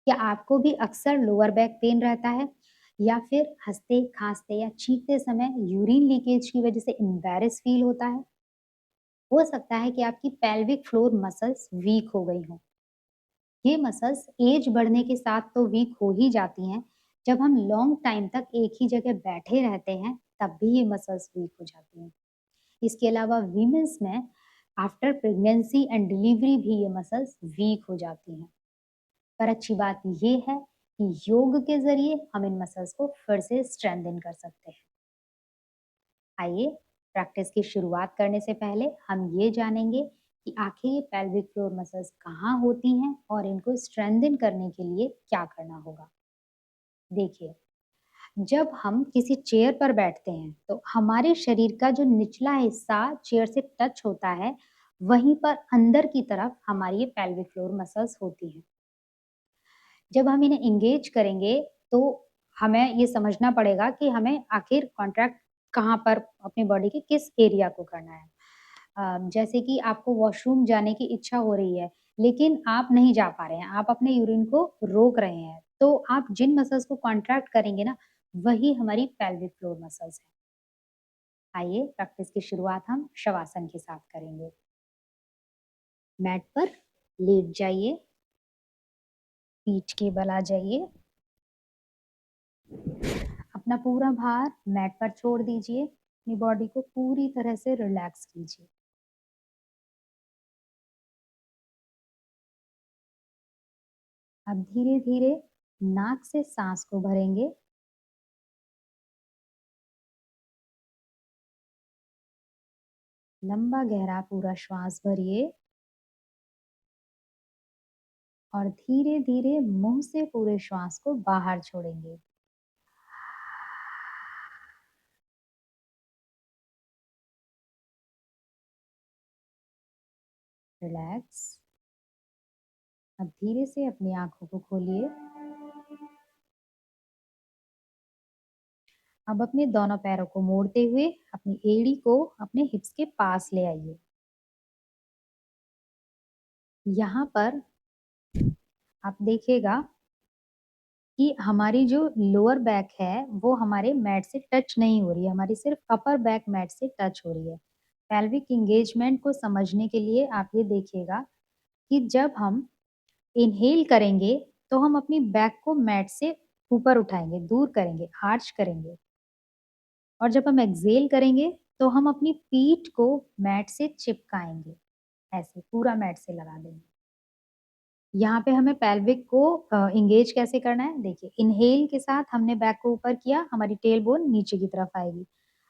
क्या आपको भी अक्सर लोअर बैक पेन रहता है या फिर हँसते, खाँसते या छींकते समय यूरिन लीकेज की वजह से एम्बैरेस फील होता है? हो सकता है कि आपकी पेल्विक फ्लोर मसल्स वीक हो गई हों। ये मसल्स एज बढ़ने के साथ तो वीक हो ही जाती हैं। जब हम लॉन्ग टाइम तक एक ही जगह बैठे रहते हैं, तब भी ये मसल्स वीक हो जाती हैं। इसके अलावा वीमेंस में आफ्टर प्रेगनेंसी एंड डिलीवरी भी ये मसल्स वीक हो जाती हैं। पर अच्छी बात ये है कि योग के ज़रिए हम इन मसल्स को फिर से स्ट्रेंथन कर सकते हैं। आइए, प्रैक्टिस की शुरुआत करने से पहले हम ये जानेंगे कि आखिर ये पेल्विक फ्लोर मसल्स कहाँ होती हैं और इनको स्ट्रेंथन करने के लिए क्या करना होगा। देखिए, जब हम किसी चेयर पर बैठते हैं, तो हमारे शरीर का जो निचला हिस्सा चेयर से टच होता है, वहीं पर अंदर की तरफ हमारी ये पेल्विक फ्लोर मसल्स होती हैं। जब हम इन्हें एंगेज करेंगे, तो हमें ये समझना पड़ेगा कि हमें आखिर कॉन्ट्रैक्ट कहाँ पर अपनी बॉडी के किस एरिया को करना है। जैसे कि आपको वॉशरूम जाने की इच्छा हो रही है, लेकिन आप नहीं जा पा रहे हैं, आप अपने यूरिन को रोक रहे हैं, तो आप जिन मसल्स को कॉन्ट्रैक्ट करेंगे ना, वही हमारी पेल्विक फ्लोर मसल्स हैं। आइए, प्रैक्टिस की शुरुआत हम शवासन के साथ करेंगे। मैट पर लेट जाइए, पीठ के बल आ जाइए, अपना पूरा भार मैट पर छोड़ दीजिए, अपनी बॉडी को पूरी तरह से रिलैक्स कीजिए। अब धीरे धीरे नाक से सांस को भरेंगे, लंबा गहरा पूरा श्वास भरिए और धीरे धीरे मुंह से पूरे श्वास को बाहर छोड़ेंगे। रिलैक्स। अब धीरे से अपनी आंखों को खोलिए। अब अपने दोनों पैरों को मोड़ते हुए अपनी एड़ी को अपने हिप्स के पास ले आइए। यहाँ पर आप देखिएगा कि हमारी जो लोअर बैक है वो हमारे मैट से टच नहीं हो रही है, हमारी सिर्फ अपर बैक मैट से टच हो रही है। पेल्विक एंगेजमेंट को समझने के लिए आप ये देखिएगा कि जब हम इनहेल करेंगे तो हम अपनी बैक को मैट से ऊपर उठाएंगे, दूर करेंगे, आर्च करेंगे, और जब हम एक्सहेल करेंगे तो हम अपनी पीठ को मैट से चिपकाएंगे, ऐसे पूरा मैट से लगा देंगे। यहाँ पे हमें पेल्विक को एंगेज कैसे करना है, देखिए इनहेल के साथ हमने बैक को ऊपर किया, हमारी टेल बोन नीचे की तरफ आएगी।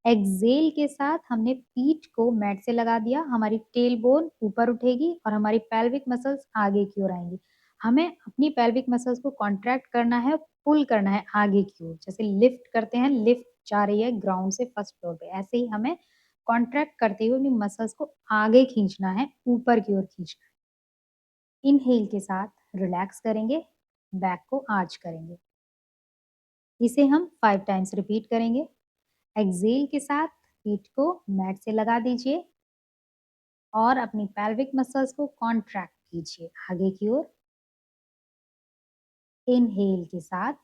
एक्सहेल के साथ हमने पीठ को मैट से लगा दिया, हमारी टेल बोन ऊपर उठेगी और हमारी पेल्विक मसल्स आगे की ओर आएंगी। हमें अपनी पेल्विक मसल्स को कॉन्ट्रैक्ट करना है, पुल करना है आगे की ओर, जैसे लिफ्ट करते हैं, लिफ्ट जा रही है ग्राउंड से फर्स्ट फ्लोर पे, ऐसे ही हमें कॉन्ट्रैक्ट करते हुए अपनी मसल्स को आगे खींचना है, ऊपर की ओर खींचना है। इनहेल के साथ रिलैक्स करेंगे, बैक को आर्च करेंगे। इसे हम 5 टाइम्स रिपीट करेंगे। एक्सहेल के साथ पीठ को मैट से लगा दीजिए और अपनी पेल्विक मसल्स को कॉन्ट्रैक्ट कीजिए आगे की ओर। इनहेल के साथ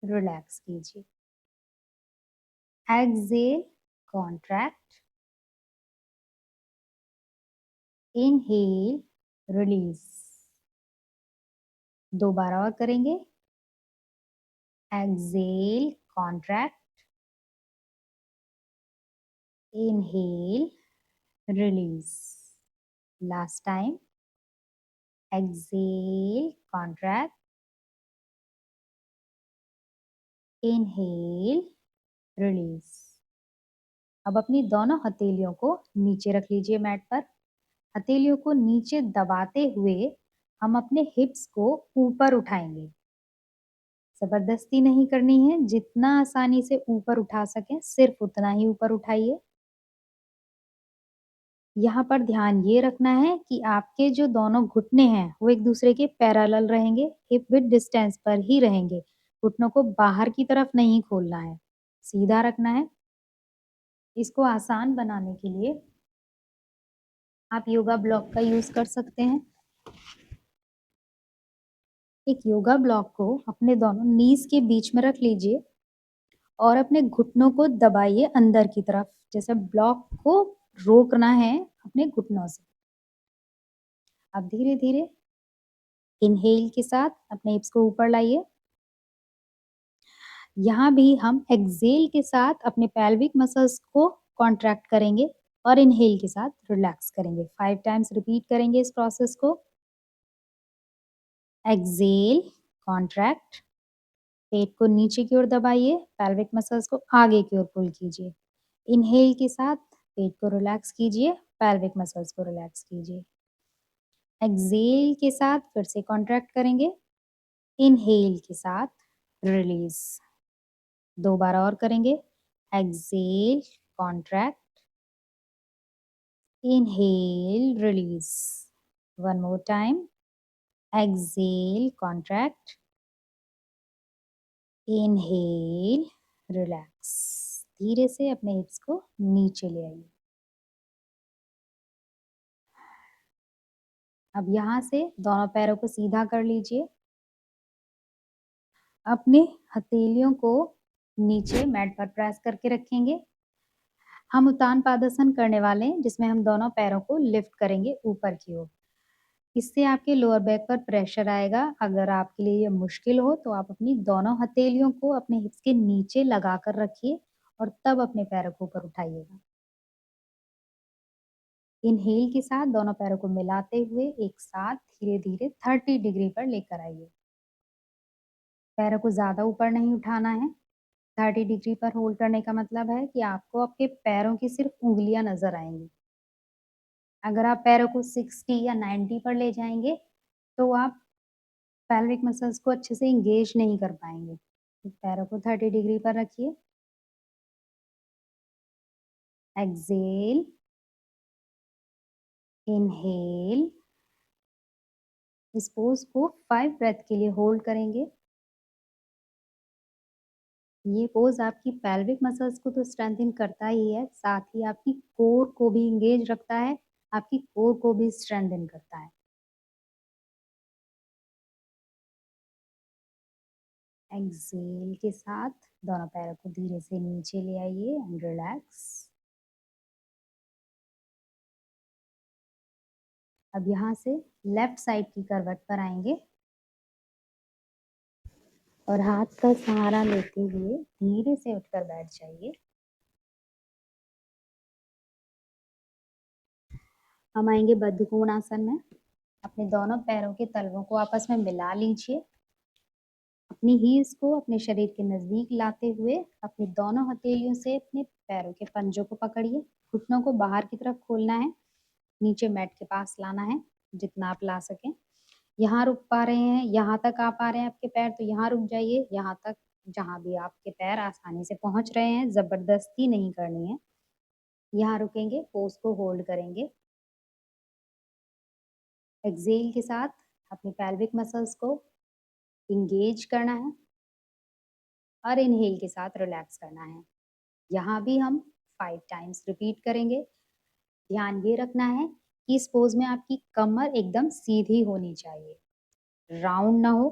रिलैक्स कीजिए। Exhale, contract, inhale, release. दोबारा और करेंगे। Exhale, contract, inhale, release. Last time. Exhale, contract, inhale, release. अब अपनी दोनों हथेलियों को नीचे रख लीजिए मैट पर। हथेलियों को नीचे दबाते हुए हम अपने हिप्स को ऊपर उठाएंगे। जबरदस्ती नहीं करनी है, जितना आसानी से ऊपर उठा सकें सिर्फ उतना ही ऊपर उठाइए। यहाँ पर ध्यान ये रखना है कि आपके जो दोनों घुटने हैं वो एक दूसरे के पैरेलल रहेंगे, हिप विद डिस्टेंस पर ही रहेंगे। घुटनों को बाहर की तरफ नहीं खोलना है, सीधा रखना है। इसको आसान बनाने के लिए आप योगा ब्लॉक का यूज कर सकते हैं। एक योगा ब्लॉक को अपने दोनों नीज के बीच में रख लीजिए और अपने घुटनों को दबाइए अंदर की तरफ, जैसे ब्लॉक को रोकना है अपने घुटनों से। अब धीरे धीरे इनहेल के साथ अपने हिप्स को ऊपर लाइए। यहाँ भी हम एक्सेल के साथ अपने पेल्विक मसल्स को कॉन्ट्रैक्ट करेंगे और इनहेल के साथ रिलैक्स करेंगे। 5 टाइम्स रिपीट करेंगे इस प्रोसेस को। एक्सेल, कॉन्ट्रैक्ट, पेट को नीचे की ओर दबाइए, पेल्विक मसल्स को आगे की ओर पुल कीजिए। इनहेल के साथ पेट को रिलैक्स कीजिए, पेल्विक मसल्स को रिलैक्स कीजिए। एक्सेल के साथ फिर से कॉन्ट्रैक्ट करेंगे, इनहेल के साथ रिलीज। 2 बार और करेंगे। Exhale, contract, inhale, release. One more time. Exhale, contract, inhale, relax. धीरे से अपने हिप्स को नीचे ले आइए। अब यहाँ से दोनों पैरों को सीधा कर लीजिए। अपने हथेलियों को नीचे मैट पर प्रेस करके रखेंगे। हम उत्तान पादासन करने वाले हैं, जिसमें हम दोनों पैरों को लिफ्ट करेंगे ऊपर की ओर। इससे आपके लोअर बैक पर प्रेशर आएगा। अगर आपके लिए ये मुश्किल हो तो आप अपनी दोनों हथेलियों को अपने हिप्स के नीचे लगा कर रखिए और तब अपने पैरों को ऊपर उठाइएगा। इनहेल के साथ दोनों पैरों को मिलाते हुए एक साथ धीरे धीरे 30 डिग्री पर लेकर आइए। पैरों को ज्यादा ऊपर नहीं उठाना है। 30 डिग्री पर होल्ड करने का मतलब है कि आपको आपके पैरों की सिर्फ उंगलियां नजर आएंगी। अगर आप पैरों को 60 या 90 पर ले जाएंगे तो आप पेल्विक मसल्स को अच्छे से इंगेज नहीं कर पाएंगे। तो पैरों को 30 डिग्री पर रखिए। Excel, inhale. इस पोज को 5 ब्रेथ के लिए होल्ड करेंगे। ये पोज आपकी पेल्विक मसल्स को तो स्ट्रेंथन करता ही है, साथ ही आपकी कोर को भी इंगेज रखता है, आपकी कोर को भी स्ट्रेंथन करता है। एक्सेल के साथ दोनों पैरों को धीरे से नीचे ले आइए एंड रिलैक्स। अब यहाँ से लेफ्ट साइड की करवट पर आएंगे और हाथ का सहारा लेते हुए धीरे से उठकर बैठ जाइए। हम आएंगे बद्ध कोणासन में। अपने दोनों पैरों के तलवों को आपस में मिला लीजिए। अपनी हील्स को अपने शरीर के नजदीक लाते हुए अपनी दोनों हथेलियों से अपने पैरों के पंजों को पकड़िए। घुटनों को बाहर की तरफ खोलना है, नीचे मैट के पास लाना है जितना आप ला सकें। यहाँ रुक पा रहे हैं, यहाँ तक आ पा रहे हैं आपके पैर, तो यहाँ रुक जाइए। यहाँ तक जहाँ भी आपके पैर आसानी से पहुंच रहे हैं, जबरदस्ती नहीं करनी है। यहाँ रुकेंगे, पोज को होल्ड करेंगे। एक्सेल के साथ अपनी पेल्विक मसल्स को इंगेज करना है और इनहेल के साथ रिलैक्स करना है। यहाँ भी हम 5 टाइम्स रिपीट करेंगे। ध्यान ये रखना है कि इस पोज में आपकी कमर एकदम सीधी होनी चाहिए, राउंड ना हो।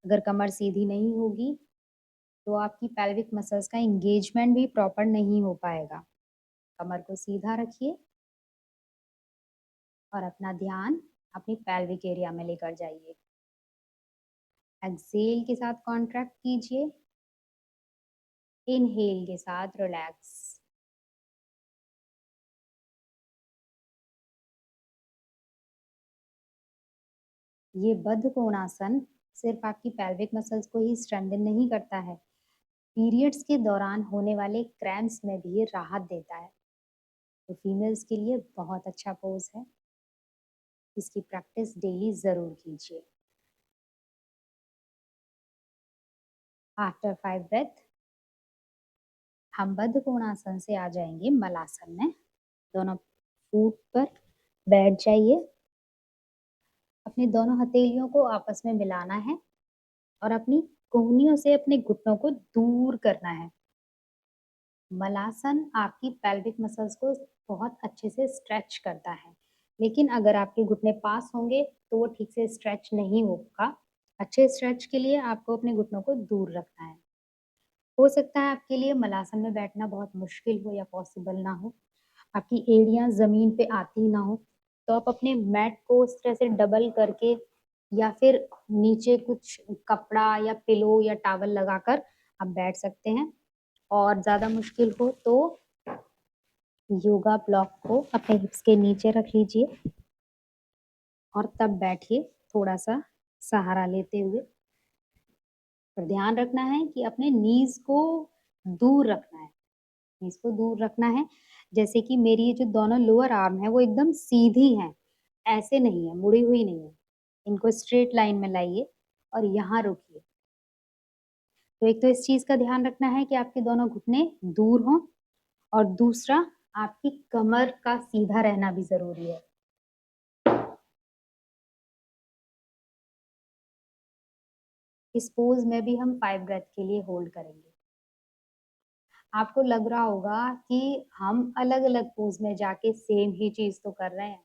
अगर कमर सीधी नहीं होगी तो आपकी पेल्विक मसल्स का इंगेजमेंट भी प्रॉपर नहीं हो पाएगा। कमर को सीधा रखिए और अपना ध्यान अपनी पेल्विक एरिया में लेकर जाइए। एक्सेल के साथ कॉन्ट्रैक्ट कीजिए, इनहेल के साथ रिलैक्स। ये बद्ध कोणासन सिर्फ आपकी पेल्विक मसल्स को ही स्ट्रेंथन नहीं करता है, पीरियड्स के दौरान होने वाले क्रैम्प्स में भी ये राहत देता है। तो फीमेल्स के लिए बहुत अच्छा पोज है। इसकी प्रैक्टिस डेली जरूर कीजिए। आफ्टर 5 ब्रेथ हम बद्ध कोणासन से आ जाएंगे मलासन में। दोनों फूट पर बैठ जाइए। अपनी दोनों हथेलियों को आपस में मिलाना है और अपनी कोहनियों से अपने घुटनों को दूर करना है। मलासन आपकी पेल्विक मसल्स को बहुत अच्छे से स्ट्रेच करता है, लेकिन अगर आपके घुटने पास होंगे तो वो ठीक से स्ट्रेच नहीं होगा। अच्छे स्ट्रेच के लिए आपको अपने घुटनों को दूर रखना है। हो सकता है आपके लिए मलासन में बैठना बहुत मुश्किल हो या पॉसिबल ना हो, आपकी एड़ियाँ ज़मीन पे आती ना हो, तो आप अपने मैट को इस तरह से डबल करके या फिर नीचे कुछ कपड़ा या पिलो या टॉवल लगाकर आप बैठ सकते हैं। और ज़्यादा मुश्किल हो तो योगा ब्लॉक को अपने हिप्स के नीचे रख लीजिए और तब बैठिए, थोड़ा-सा सहारा लेते हुए। पर ध्यान रखना है कि अपने नीज़ को दूर रखना है, नीज़ को दूर रखना है। जैसे कि मेरी ये जो दोनों लोअर आर्म है वो एकदम सीधी हैं, ऐसे नहीं है, मुड़ी हुई नहीं है। इनको स्ट्रेट लाइन में लाइए और यहाँ रोकिए। तो एक तो इस चीज़ का ध्यान रखना है कि आपके दोनों घुटने दूर हों और दूसरा आपकी कमर का सीधा रहना भी ज़रूरी है। इस पोज़ में भी हम 5 ब्रेथ के लिए होल्ड करेंगे। आपको लग रहा होगा कि हम अलग-अलग पोज़ में जाके सेम ही चीज़ तो कर रहे हैं,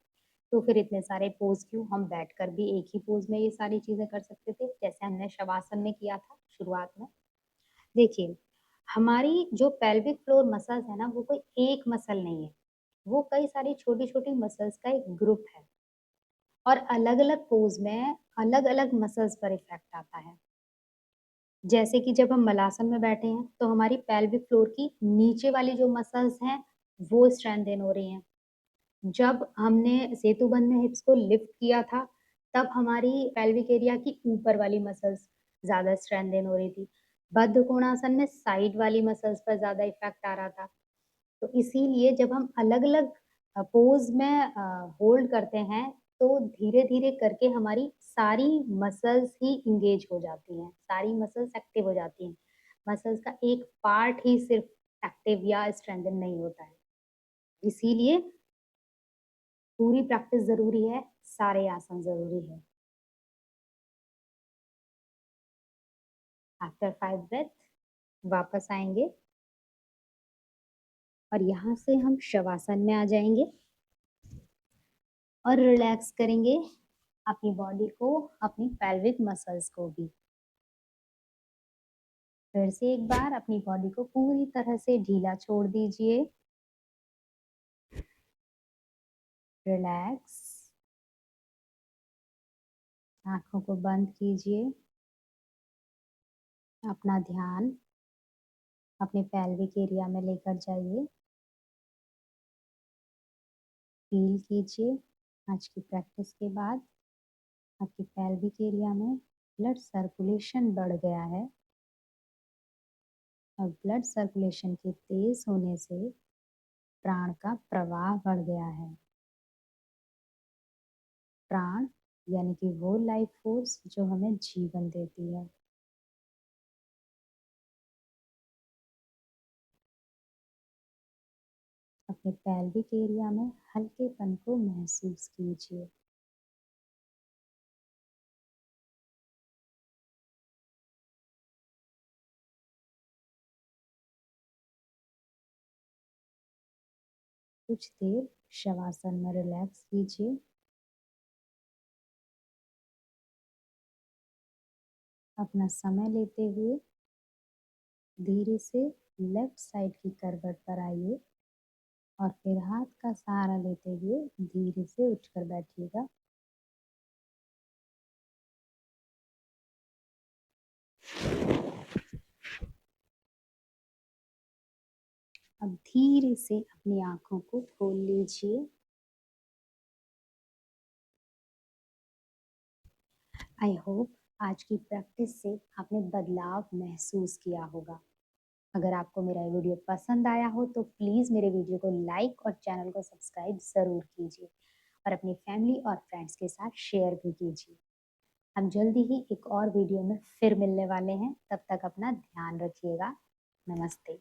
तो फिर इतने सारे पोज़ क्यों? हम बैठकर भी एक ही पोज़ में ये सारी चीज़ें कर सकते थे, जैसे हमने शवासन में किया था शुरुआत में। देखिए, हमारी जो पेल्विक फ्लोर मसल्स है ना, वो कोई एक मसल नहीं है, वो कई सारी छोटी-छोटी मसल्स का एक ग्रुप है और अलग-अलग पोज़ में अलग-अलग मसल्स पर इफ़ेक्ट आता है। जैसे कि जब हम मलासन में बैठे हैं, तो हमारी पेल्विक फ्लोर की नीचे वाली जो मसल्स हैं, वो स्ट्रेंथेन हो रही हैं। जब हमने सेतुबंध में हिप्स को लिफ्ट किया था, तब हमारी पेल्विक एरिया की ऊपर वाली मसल्स ज़्यादा स्ट्रेंथेन हो रही थी। बद्ध कोणासन में साइड वाली मसल्स पर ज़्यादा इफ़ेक्ट आ रहा था। तो इसीलिए जब हम अलग-अलग पोज़ में होल्ड करते हैं, तो धीरे-धीरे करके हमारी सारी मसल्स ही एंगेज हो जाती हैं, सारी मसल्स एक्टिव हो जाती हैं। मसल्स का एक पार्ट ही सिर्फ़ एक्टिव या स्ट्रेंथन नहीं होता है। इसीलिए पूरी प्रैक्टिस ज़रूरी है, सारे आसन ज़रूरी है। आफ्टर 5 ब्रेथ वापस आएँगे और यहाँ से हम शवासन में आ जाएँगे और रिलैक्स करेंगे अपनी बॉडी को, अपनी पेल्विक मसल्स को भी। फिर से एक बार अपनी बॉडी को पूरी तरह से ढीला छोड़ दीजिए। रिलैक्स, आँखों को बंद कीजिए। अपना ध्यान अपने पेल्विक एरिया में लेकर जाइए। फील कीजिए आज की प्रैक्टिस के बाद आपकी पेल्विक एरिया में ब्लड सर्कुलेशन बढ़ गया है और ब्लड सर्कुलेशन के तेज होने से प्राण का प्रवाह बढ़ गया है। प्राण यानी कि वो लाइफ फोर्स जो हमें जीवन देती है। अपने पेल्विक एरिया में हल्केपन को महसूस कीजिए। कुछ देर शवासन में रिलैक्स कीजिए। अपना समय लेते हुए धीरे से लेफ्ट साइड की करवट पर आइए और फिर हाथ का सहारा लेते हुए धीरे से उठकर बैठिएगा। अब धीरे से अपनी आंखों को खोल लीजिए। आई होप आज की प्रैक्टिस से आपने बदलाव महसूस किया होगा। अगर आपको मेरा ये वीडियो पसंद आया हो तो प्लीज़ मेरे वीडियो को लाइक और चैनल को सब्सक्राइब ज़रूर कीजिए और अपनी फैमिली और फ्रेंड्स के साथ शेयर भी कीजिए। हम जल्दी ही एक और वीडियो में फिर मिलने वाले हैं। तब तक अपना ध्यान रखिएगा। नमस्ते।